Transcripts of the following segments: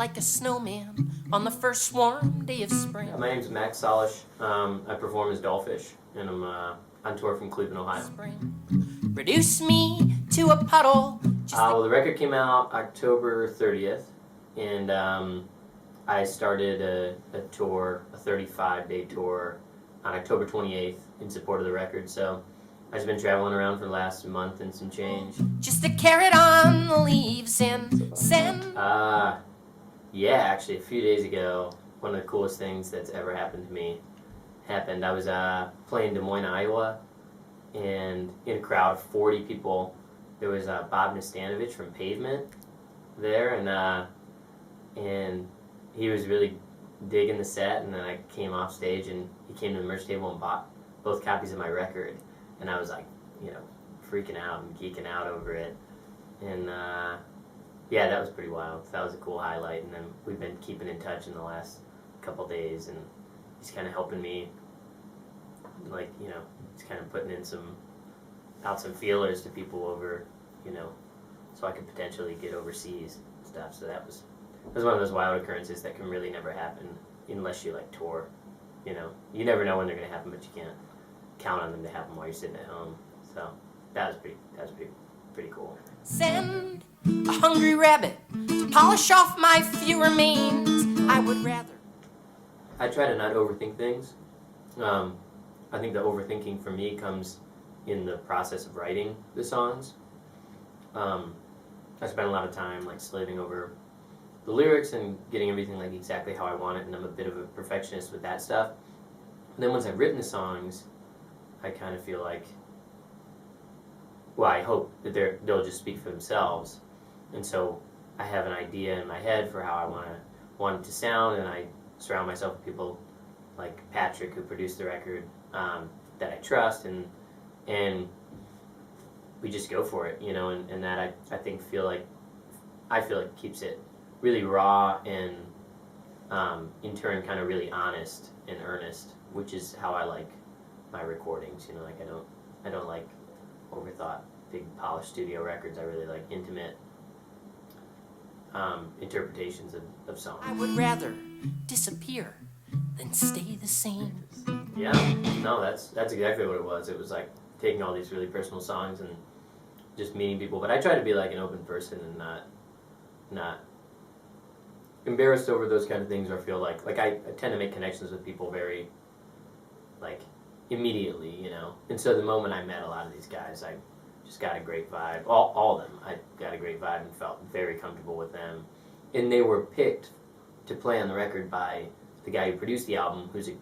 like a snowman on the first warm day of spring. My name's Max Solish. I perform as Dolfish, and I'm on tour from Cleveland, Ohio. Reduce me to a puddle. Well, the record came out October 30th, and I started a tour, a 35-day tour, on October 28th in support of the record. So I've just been traveling around for the last month and some change. Just a carrot on the leaves and send. Yeah, actually, a few days ago, one of the coolest things that's ever happened to me happened. I was playing Des Moines, Iowa, and in a crowd of 40 people, there was Bob Nastanovich from Pavement there, and he was really digging the set. And then I came off stage, and he came to the merch table and bought both copies of my record, and I was like, freaking out and geeking out over it, and yeah, that was pretty wild. That was a cool highlight. And then we've been keeping in touch in the last couple days, and he's kind of helping me, he's kind of putting in some feelers to people over, so I could potentially get overseas and stuff. So that was one of those wild occurrences that can really never happen unless you tour. You never know when they're gonna happen, but you can't count on them to happen while you're sitting at home. So that was pretty cool. Send a hungry rabbit to polish off my few remains. I would rather. I try to not overthink things. I think the overthinking for me comes in the process of writing the songs. I spend a lot of time slaving over the lyrics and getting everything exactly how I want it, and I'm a bit of a perfectionist with that stuff. And then once I've written the songs, I kind of feel like, well, I hope that they'll just speak for themselves. And so I have an idea in my head for how I want it to sound, and I surround myself with people like Patrick, who produced the record, that I trust, and we just go for it, and that I feel like keeps it really raw and in turn kind of really honest and earnest, which is how I like my recordings. I don't like overthought big polished studio records. I really like intimate interpretations of songs. I would rather disappear than stay the same. Yeah, no, that's exactly what it was. It was like taking all these really personal songs and just meeting people. But I try to be like an open person and not embarrassed over those kind of things, or feel like I tend to make connections with people very immediately, And so the moment I met a lot of these guys, I just got a great vibe. All of them, I got a great vibe and felt very comfortable with them. And they were picked to play on the record by the guy who produced the album, who's a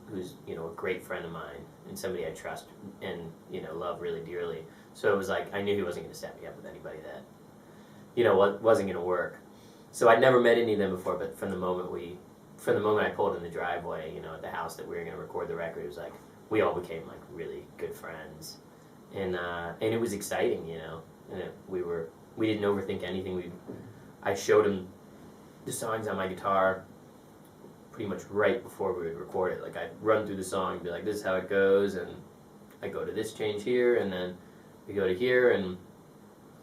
great friend of mine and somebody I trust and love really dearly. So it was like I knew he wasn't going to set me up with anybody that wasn't going to work. So I'd never met any of them before, but from the moment I pulled in the driveway, at the house that we were going to record the record, it was like we all became really good friends, and it was exciting, and we didn't overthink anything. I showed him the songs on my guitar pretty much right before we would record it. I'd run through the song and be like, this is how it goes, and I go to this change here, and then we go to here, and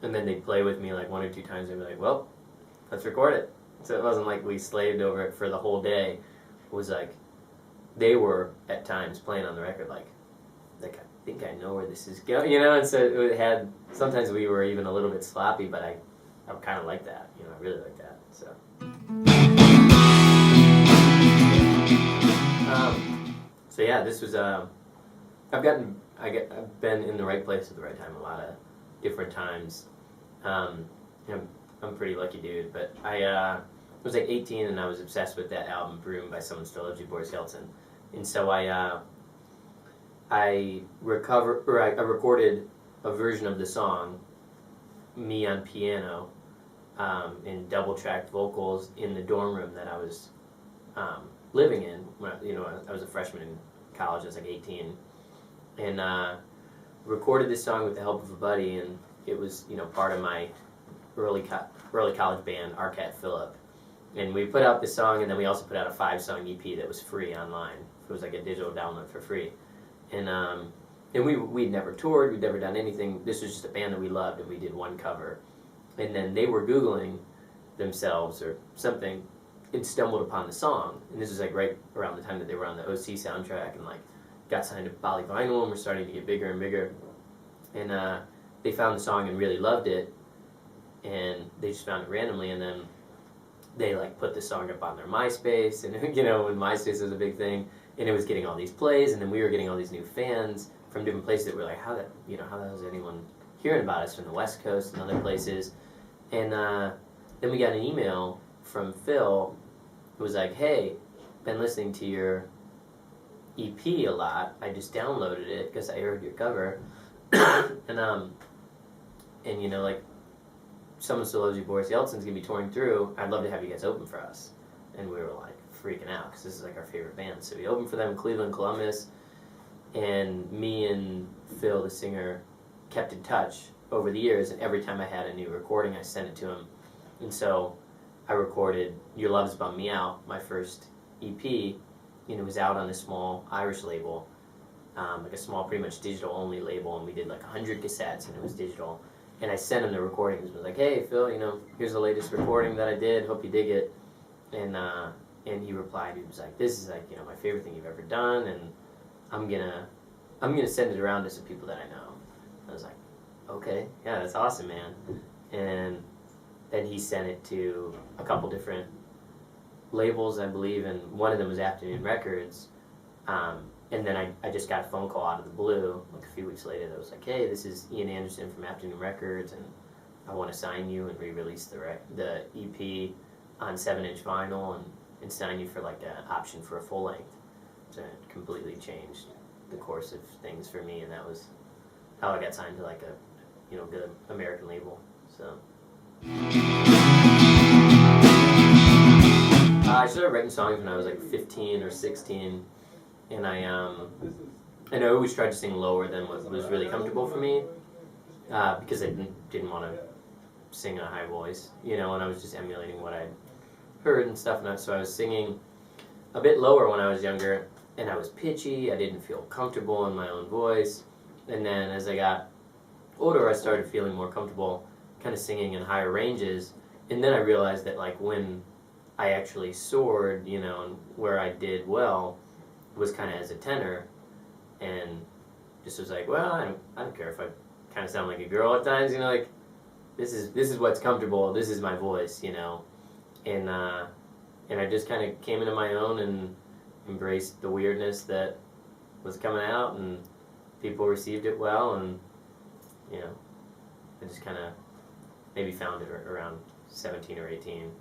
then they'd play with me one or two times, and they'd be like, well, let's record it. So it wasn't like we slaved over it for the whole day. It was like they were at times playing on the record I think I know where this is going, and so it had, sometimes we were even a little bit sloppy, but I kind of like that, I really like that, so. So yeah, this was, I've been in the right place at the right time a lot of different times. I'm a pretty lucky dude, but I was 18 and I was obsessed with that album Broom by Someone Still Loves You, Boris Yeltsin, and so I recorded a version of the song, me on piano, in double-tracked vocals in the dorm room that I was living in when I was a freshman in college. I was 18, and recorded this song with the help of a buddy, and it was part of my early college band, Arcat Phillip, and we put out this song, and then we also put out a 5-song EP that was free online. It was a digital download for free, and we'd never toured, we'd never done anything. This was just a band that we loved, and we did one cover, and then they were Googling themselves or something, and stumbled upon the song. And this was like right around the time that they were on the OC soundtrack, and like got signed to Poly Vinyl and were starting to get bigger and bigger. And they found the song and really loved it, and they just found it randomly, and then they like put the song up on their MySpace, and you know, when MySpace was a big thing, and it was getting all these plays, and then we were getting all these new fans from different places that were like, how the hell is anyone hearing about us from the West Coast and other places? And then we got an email from Phil who was like, hey, been listening to your EP a lot. I just downloaded it because I heard your cover. and you know, like, Someone Still Loves You, Boris Yeltsin's gonna be touring through. I'd love to have you guys open for us. And we were like freaking out because this is like our favorite band. So we opened for them in Cleveland, Columbus, and me and Phil, the singer, kept in touch over the years. And every time I had a new recording, I sent it to him. And so I recorded Your Love's Bummed Me Out, my first EP, and it was out on a small Irish label, like a small, pretty much digital-only label, and we did like 100 cassettes, and it was digital. And I sent him the recordings. I was like, hey, Phil, you know, here's the latest recording that I did. Hope you dig it. And he replied. He was like, this is like, you know, my favorite thing you've ever done, and I'm gonna send it around to some people that I know. I was like, okay, yeah, that's awesome, man. And then he sent it to a couple different labels, I believe, and one of them was Afternoon Records. And then I just got a phone call out of the blue, like a few weeks later, that was like, hey, this is Ian Anderson from Afternoon Records, and I want to sign you and re-release the EP on 7-inch vinyl and sign you for like an option for a full length. So it completely changed the course of things for me, and that was how I got signed to like a, you know, good American label. So I started writing songs when I was like 15 or 16. And I always tried to sing lower than what was really comfortable for me, because I didn't want to sing in a high voice, you know, and I was just emulating what I'd heard and stuff. So I was singing a bit lower when I was younger, and I was pitchy. I didn't feel comfortable in my own voice. And then as I got older, I started feeling more comfortable kind of singing in higher ranges. And then I realized that like when I actually soared, you know, and where I did well was kind of as a tenor, and just was like, well, I don't care if I kind of sound like a girl at times, you know, like this is what's comfortable, this is my voice, you know, and I just kind of came into my own and embraced the weirdness that was coming out, and people received it well, and you know, I just kind of maybe found it around 17 or 18,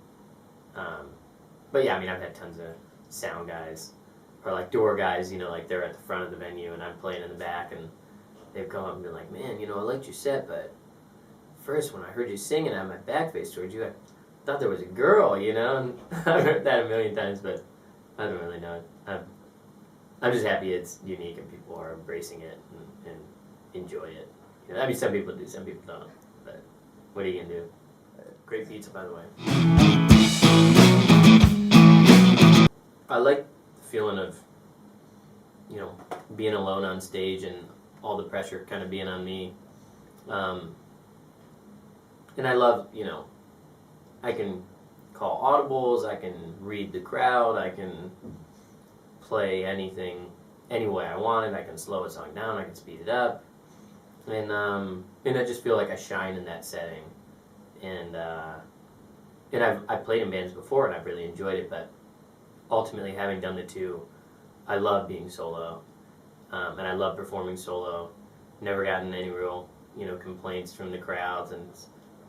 but yeah, I mean, I've had tons of sound guys or like door guys, you know, like they're at the front of the venue and I'm playing in the back, and they've come up and been like, man, you know, I liked your set, but first when I heard you singing, I had my back face towards you, I thought there was a girl, you know, and I've heard that a million times, but I don't really know. I'm just happy it's unique and people are embracing it and enjoy it. You know, I mean, some people do, some people don't, but what are you gonna do? Great pizza, by the way. I like feeling of, you know, being alone on stage and all the pressure kind of being on me, and I love, you know, I can call audibles, I can read the crowd, I can play anything any way I want it, I can slow a song down, I can speed it up, and I just feel like I shine in that setting, and I've played in bands before and I've really enjoyed it, but ultimately, having done the two, I love being solo, and I love performing solo. Never gotten any real, you know, complaints from the crowds, and it's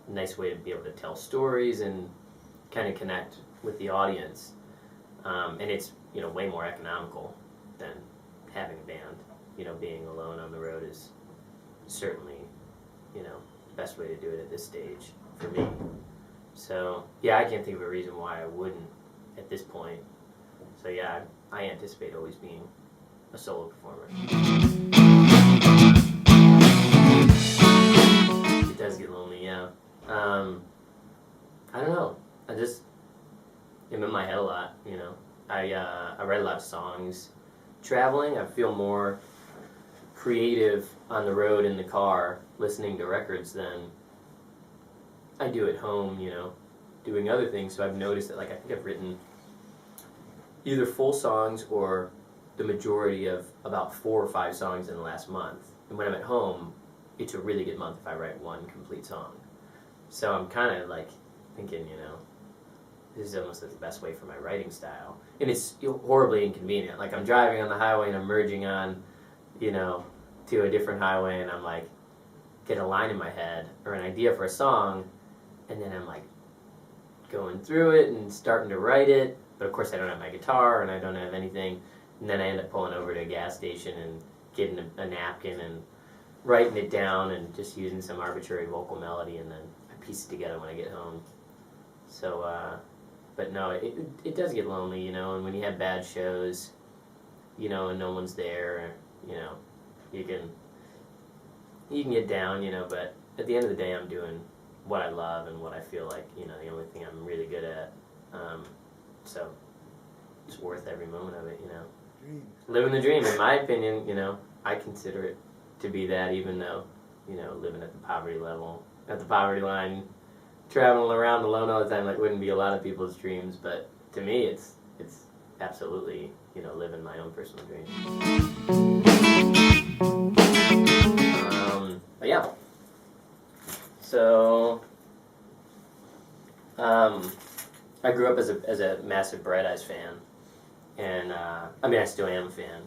a nice way to be able to tell stories and kind of connect with the audience. And it's, you know, way more economical than having a band. You know, being alone on the road is certainly, you know, the best way to do it at this stage for me. So yeah, I can't think of a reason why I wouldn't at this point. So yeah, I anticipate always being a solo performer. It does get lonely, yeah. I don't know. I just am in my head a lot, you know. I write a lot of songs. Traveling, I feel more creative on the road in the car, listening to records than I do at home, you know, doing other things. So I've noticed that, like, I think I've written either full songs or the majority of about 4 or 5 songs in the last month. And when I'm at home, it's a really good month if I write one complete song. So I'm kind of like thinking, this is almost the best way for my writing style. And it's horribly inconvenient. Like I'm driving on the highway and I'm merging on, to a different highway, and I'm like, get a line in my head or an idea for a song, and then I'm like going through it and starting to write it. But of course I don't have my guitar and I don't have anything. And then I end up pulling over to a gas station and getting a napkin and writing it down and just using some arbitrary vocal melody, and then I piece it together when I get home. So, but no, it does get lonely, and when you have bad shows, and no one's there, you can get down, but at the end of the day, I'm doing what I love and what I feel like, the only thing I'm really good at. So it's worth every moment of it, Dream. Living the dream, in my opinion, I consider it to be that, even though, living at the poverty line, traveling around alone all the time, wouldn't be a lot of people's dreams, but to me, it's absolutely, living my own personal dream. But yeah. So, I grew up as a massive Bright Eyes fan, and I still am a fan,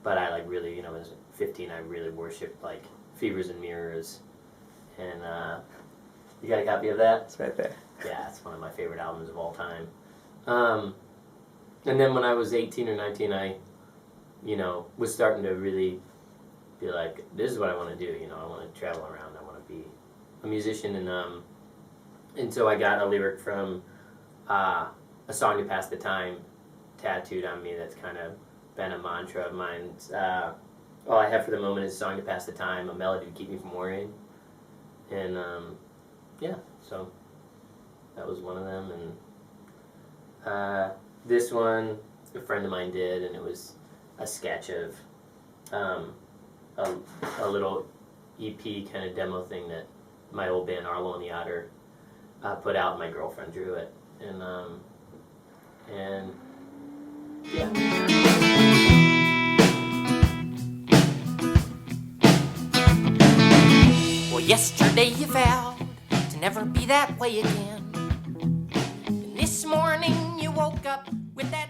but I really, as 15, I really worshipped Fevers and Mirrors, and you got a copy of that? It's right there. Yeah, it's one of my favorite albums of all time. And then when I was 18 or 19, I, was starting to really be like, this is what I want to do. I want to travel around. I want to be a musician, and so I got a lyric from A Song to Pass the Time tattooed on me. That's kind of been a mantra of mine. All I have for the moment is a song to pass the time, a melody to keep me from worrying, and yeah, so that was one of them. And this one, a friend of mine did, and it was a sketch of a little EP kind of demo thing that my old band Arlo and the Otter put out, and my girlfriend drew it, and yeah. Well, yesterday you vowed to never be that way again. And this morning you woke up with that